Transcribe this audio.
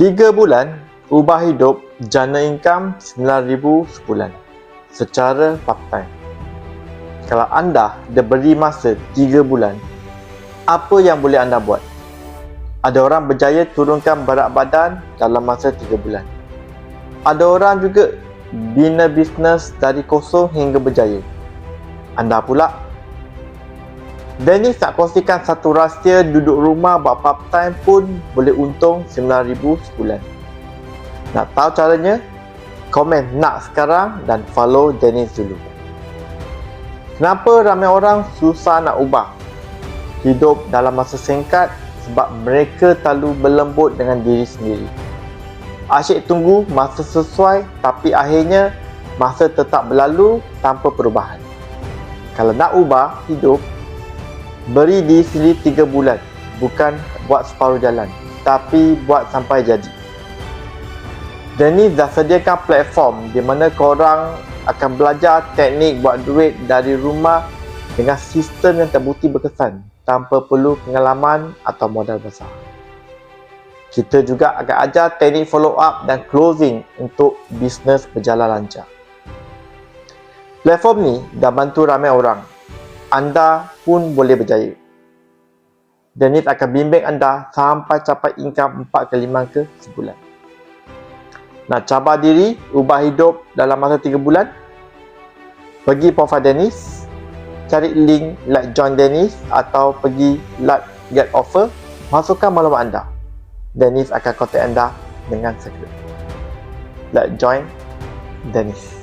3 bulan, ubah hidup, jana income 9,000 sebulan secara part-time. Kalau anda diberi masa 3 bulan, apa yang boleh anda buat? Ada orang berjaya turunkan berat badan dalam masa 3 bulan. Ada orang juga bina bisnes dari kosong hingga berjaya. Anda pula? Dennis nak kongsikan satu rahsia duduk rumah buat part-time pun boleh untung 9,000 sebulan. Nak tahu caranya? Komen nak sekarang dan follow Dennis dulu. Kenapa ramai orang susah nak ubah hidup dalam masa singkat? Sebab mereka terlalu berlembut dengan diri sendiri. Asyik tunggu masa sesuai, tapi akhirnya masa tetap berlalu tanpa perubahan. Kalau nak ubah hidup, beri diri sendiri 3 bulan. Bukan buat separuh jalan, tapi buat sampai jadi. Dennis dah sediakan platform di mana korang akan belajar teknik buat duit dari rumah dengan sistem yang terbukti berkesan tanpa perlu pengalaman atau modal besar. Kita juga akan ajar teknik follow up dan closing untuk bisnes berjalan lancar. Platform ni dah bantu ramai orang. Anda pun boleh berjaya. Dennis akan bimbing anda sampai capai income 4 ke 5 ke sebulan. Nak cabar diri, ubah hidup dalam masa 3 bulan? Pergi profile Dennis, cari link like join Dennis atau pergi like get offer, masukkan maklumat anda. Dennis akan kontak anda dengan segera. Like join Dennis.